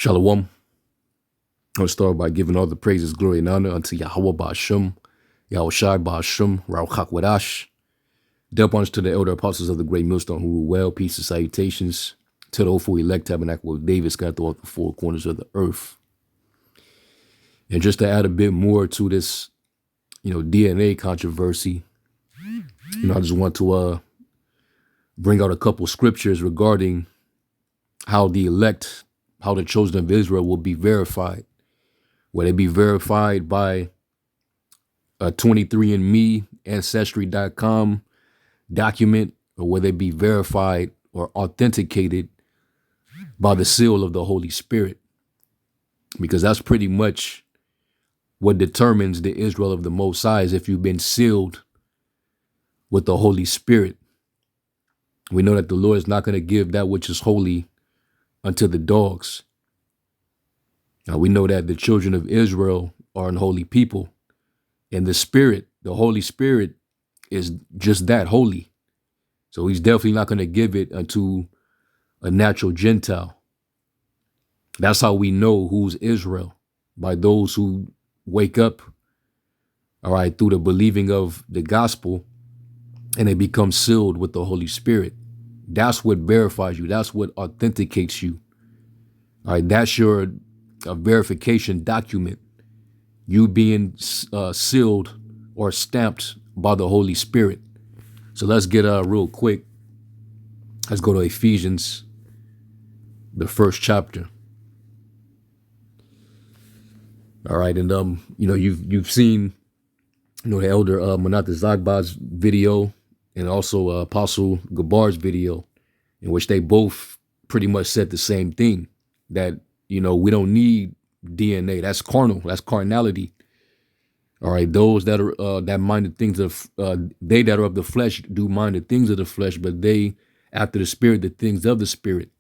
Shalom. I'll start by giving all the praises, glory, and honor unto Yahweh Ba'ashem, Yahweh Shai Ba'ashem, Rauchak Wadash. Double honors to the elder apostles of the great millstone who rule well. Peace and salutations to the hopeful elect tabernacle of David scattered throughout the four corners of the earth. And just to add a bit more to this, DNA controversy, I just want to bring out a couple scriptures regarding how the elect, how the chosen of Israel will be verified. Will they be verified by a 23andMe, Ancestry.com document, or will they be verified or authenticated by the seal of the Holy Spirit? Because that's pretty much what determines the Israel of the Most High, is if you've been sealed with the Holy Spirit. We know that the Lord is not going to give that which is holy unto the dogs. Now we know that the children of Israel are an holy people, and the Spirit, the Holy Spirit, is just that, holy. So he's definitely not going to give it unto a natural Gentile. That's how we know who's Israel, by those who wake up, all right, through the believing of the gospel, and they become sealed with the Holy Spirit. That's what verifies you. That's what authenticates you. All right, that's your verification document. You being sealed or stamped by the Holy Spirit. So let's get real quick. Let's go to Ephesians, the first chapter. All right, and you've seen the elder Manat Zagbaz's video, and also Apostle Gabar's video, in which they both pretty much said the same thing, that we don't need DNA. That's carnal. That's carnality. All right, those that are that mind the things of they that are of the flesh do mind the things of the flesh, but they after the Spirit the things of the Spirit.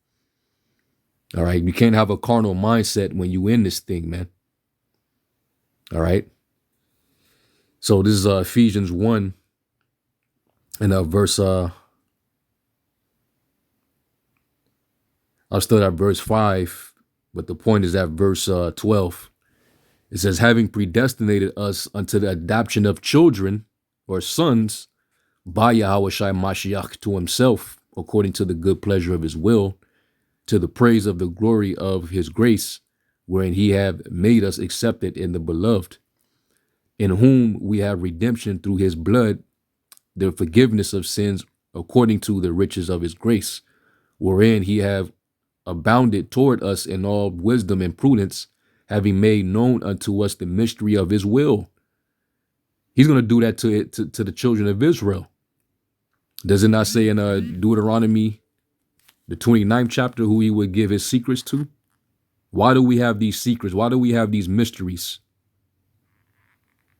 All right, you can't have a carnal mindset when you in this thing, man. All right. So this is Ephesians 1 and verse I'll start at verse 5, but the point is at verse 12. It says, having predestinated us unto the adoption of children or sons by Yahweh Shai Mashiach to himself, according to the good pleasure of his will, to the praise of the glory of his grace, wherein he hath made us accepted in the beloved, in whom we have redemption through his blood, the forgiveness of sins according to the riches of his grace, wherein he have abounded toward us in all wisdom and prudence, having made known unto us the mystery of his will. He's going to do that to the children of Israel. Does it not say in Deuteronomy, the 29th chapter, who he would give his secrets to? Why do we have these secrets? Why do we have these mysteries?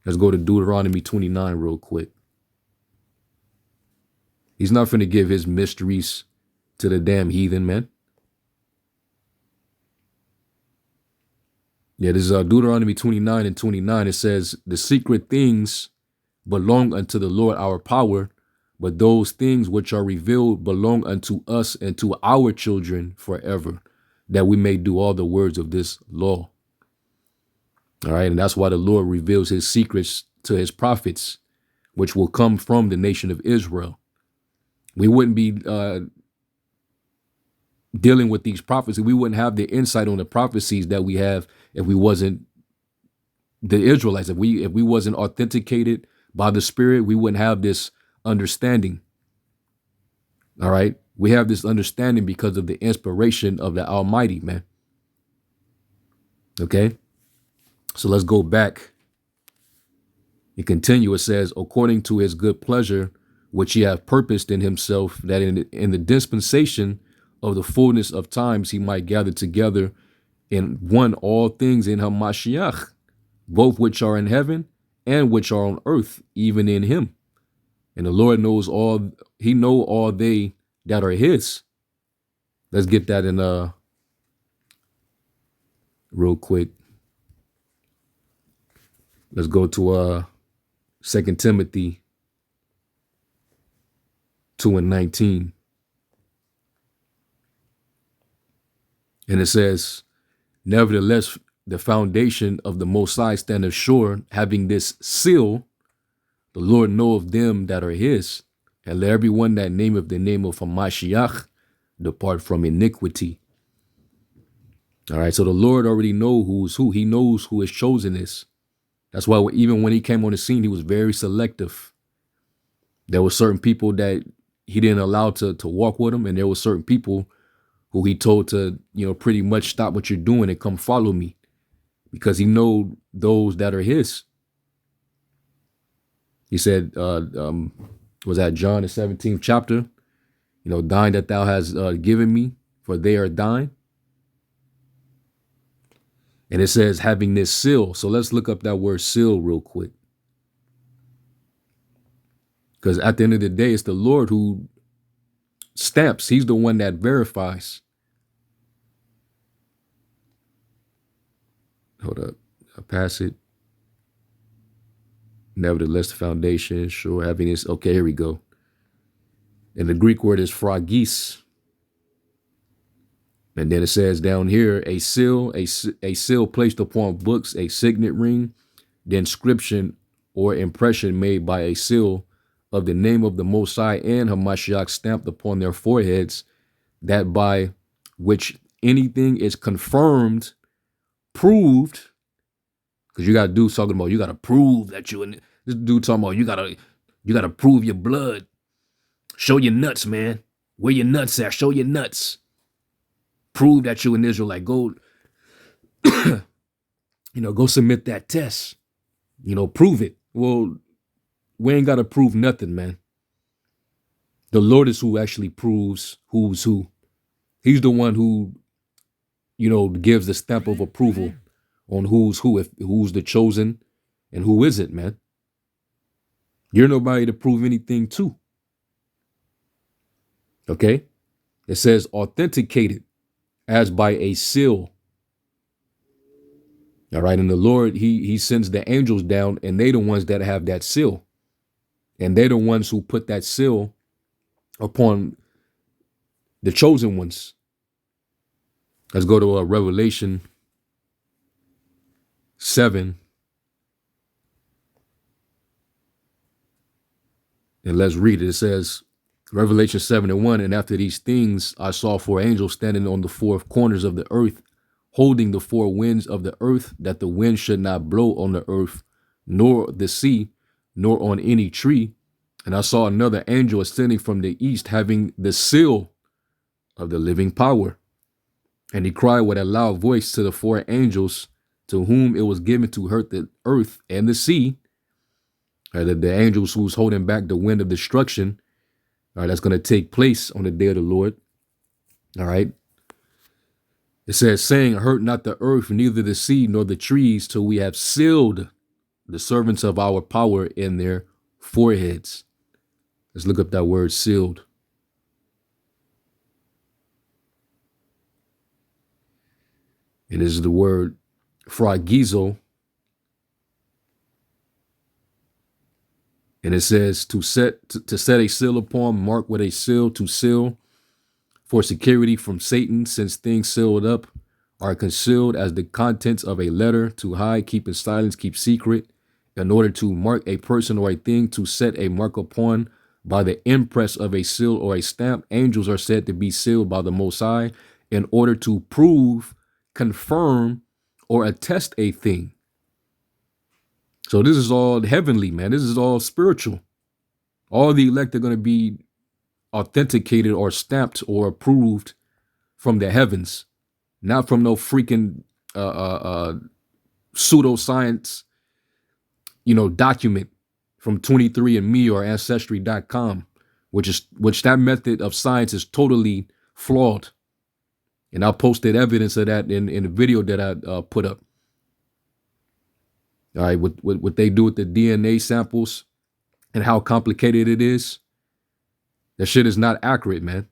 Let's go to Deuteronomy 29 real quick. He's not going to give his mysteries to the damn heathen, man. Yeah, this is Deuteronomy 29 and 29. It says, the secret things belong unto the Lord our power, but those things which are revealed belong unto us and to our children forever, that we may do all the words of this law. All right, and that's why the Lord reveals his secrets to his prophets, which will come from the nation of Israel. We wouldn't be dealing with these prophecies. We wouldn't have the insight on the prophecies that we have if we wasn't the Israelites. If we wasn't authenticated by the Spirit, we wouldn't have this understanding. All right, we have this understanding because of the inspiration of the Almighty, man. Okay, so let's go back and continue. It says, according to his good pleasure, which he hath purposed in himself, that in the dispensation of the fullness of times he might gather together in one all things in Hamashiach, both which are in heaven and which are on earth, even in him. And the Lord knows all, he know all they that are his. Let's get that in real quick. Let's go to 2 Timothy 2 and 19. And it says, Nevertheless, the foundation of the Most High standeth sure, having this seal, the Lord knoweth them that are his, and let everyone that nameth the name of Hamashiach depart from iniquity. All right, so the Lord already knows who's who. He knows who his chosen is. That's why even when he came on the scene, he was very selective. There were certain people that he didn't allow to walk with him, and there were certain people who he told to, pretty much stop what you're doing and come follow me, because he know those that are his. He said, was that John the 17th chapter? Thine that thou hast given me, for they are thine. And it says having this seal. So let's look up that word seal real quick. Because at the end of the day, it's the Lord who stamps. He's the one that verifies. Hold up. I'll pass it. Nevertheless, the foundation, sure, having this. Okay, here we go. And the Greek word is phragis. And then it says down here, a seal, a seal placed upon books, a signet ring, the inscription or impression made by a seal of the name of the Most High and Hamashiach stamped upon their foreheads, that by which anything is confirmed, proved, because you got dudes talking about you got to prove that you, and this dude talking about you got to prove your blood, show your nuts, man, where your nuts at, show your nuts, prove that you an Israelite, go, go submit that test, prove it. Well, we ain't got to prove nothing, man. The Lord is who actually proves who's who. He's the one who, gives the stamp of approval on who's who, if who's the chosen and who isn't, man. You're nobody to prove anything to. Okay? It says authenticated as by a seal. All right. And the Lord, he sends the angels down, and they the ones that have that seal. And they're the ones who put that seal upon the chosen ones. Let's go to Revelation 7. And let's read it. It says, Revelation 7:1, and after these things, I saw four angels standing on the four corners of the earth, holding the four winds of the earth, that the wind should not blow on the earth, nor the sea, nor on any tree. And I saw another angel ascending from the east, having the seal of the living power. And he cried with a loud voice to the four angels, to whom it was given to hurt the earth and the sea, the angels who's holding back the wind of destruction. All right, that's going to take place on the day of the Lord. All right. It says, saying, hurt not the earth, neither the sea, nor the trees, till we have sealed the servants of our power in their foreheads. Let's look up that word sealed. It is the word phragizo. And it says to set a seal upon, mark with a seal, to seal, for security from Satan, since things sealed up are concealed as the contents of a letter, to hide, keep in silence, keep secret, in order to mark a person or a thing, to set a mark upon by the impress of a seal or a stamp. Angels are said to be sealed by the Most High in order to prove, confirm, or attest a thing. So this is all heavenly, man. This is all spiritual. All the elect are going to be authenticated or stamped or approved from the heavens, not from no freaking pseudoscience, document from 23andMe or Ancestry.com, which that method of science is totally flawed. And I posted evidence of that in the video that I put up. All right, what they do with the DNA samples and how complicated it is, that shit is not accurate, man.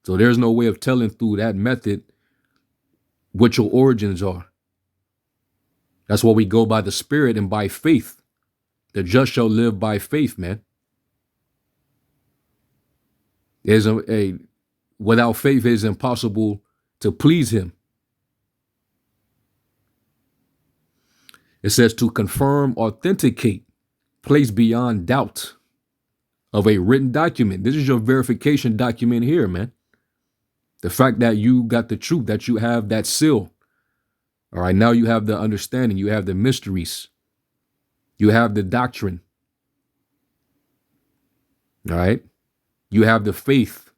So there's no way of telling through that method what your origins are. That's why we go by the Spirit and by faith. The just shall live by faith, man. Without faith, it is impossible to please him. It says to confirm, authenticate, place beyond doubt of a written document. This is your verification document here, man. The fact that you got the truth, that you have that seal. All right, now you have the understanding, you have the mysteries, you have the doctrine. All right, you have the faith,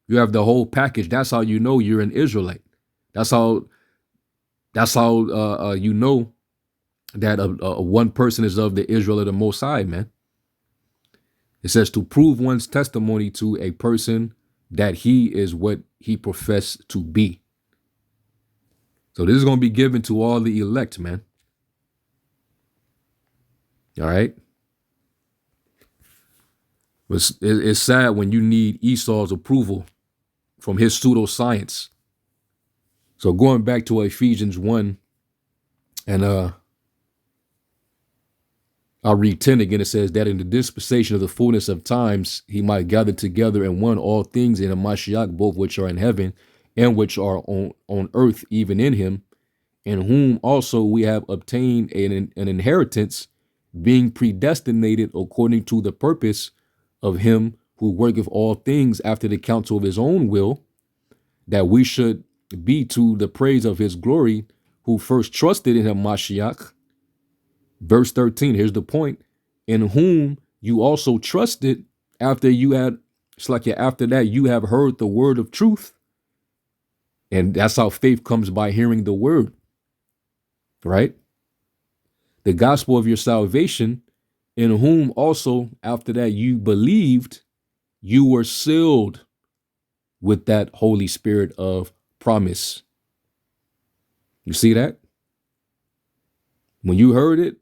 you have the whole package. That's how you know you're an Israelite. That's how you know that one person is of the Israel of the Most High, man. It says to prove one's testimony to a person that he is what he professed to be. So this is going to be given to all the elect, man. All right. It's sad when you need Esau's approval from his pseudoscience. So going back to Ephesians 1, and I'll read 10 again. It says that in the dispensation of the fullness of times, he might gather together in one all things in a Mashiach, both which are in heaven and which are on earth, even in him, in whom also we have obtained an inheritance, being predestinated according to the purpose of him who worketh all things after the counsel of his own will, that we should be to the praise of his glory, who first trusted in him, Mashiach. Verse 13, here's the point, in whom you also trusted after you had, it's like after that you have heard the word of truth. And that's how faith comes, by hearing the word, right? The gospel of your salvation, in whom also after that you believed, you were sealed with that Holy Spirit of promise. You see that? When you heard it,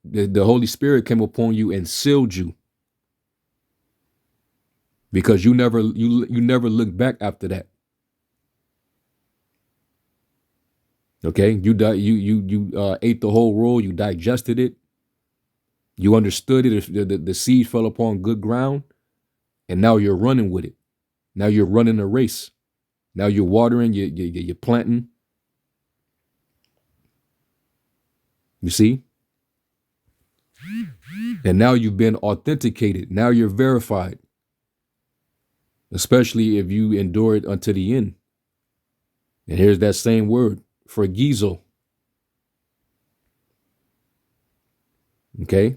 the Holy Spirit came upon you and sealed you, because you never looked back after that. Okay, you ate the whole roll, you digested it, you understood it. The seed fell upon good ground, and now you're running with it. Now you're running a race. Now you're watering, you're planting. You see? And now you've been authenticated. Now you're verified, especially if you endure it unto the end. And here's that same word, forgizo. Okay?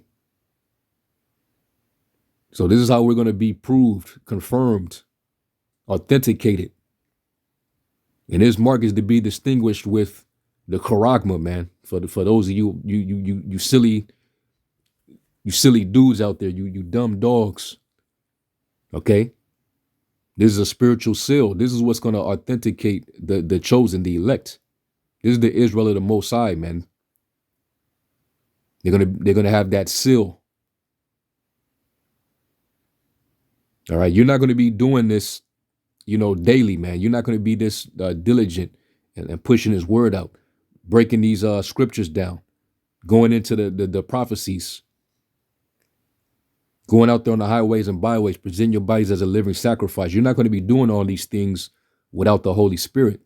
So this is how we're going to be proved, confirmed, authenticated. And his mark is to be distinguished with the charagma, man. For those of you silly dudes out there, you dumb dogs. Okay? This is a spiritual seal. This is what's going to authenticate the chosen, the elect. This is the Israel of the Most High, man. They're gonna have that seal. All right, you're not going to be doing this, daily, man. You're not going to be this diligent and pushing his word out, breaking these scriptures down, going into the prophecies, going out there on the highways and byways, present your bodies as a living sacrifice. You're not going to be doing all these things without the Holy Spirit.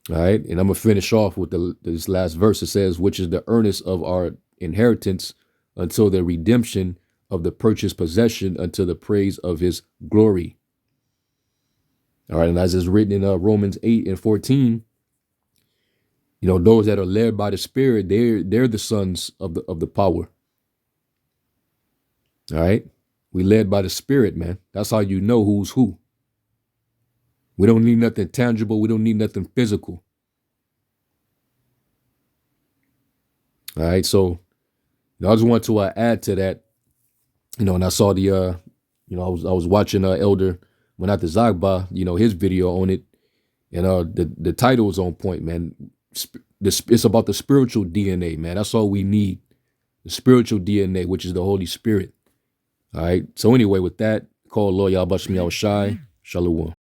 All right, and I'm going to finish off with this last verse. It says, which is the earnest of our inheritance until the redemption of the purchased possession, unto the praise of his glory. All right, and as is written in Romans 8:14, those that are led by the Spirit, they're the sons of the power. All right, we led by the Spirit, man. That's how you know who's who. We don't need nothing tangible. We don't need nothing physical. All right, so I just want to add to that, and I saw the, I was watching Elder Menat Zagba, his video on it, and the title was on point, man. It's about the spiritual DNA, man. That's all we need, the spiritual DNA, which is the Holy Spirit. All right. So anyway, with that, call Lord Yahweh Shai. Shalom.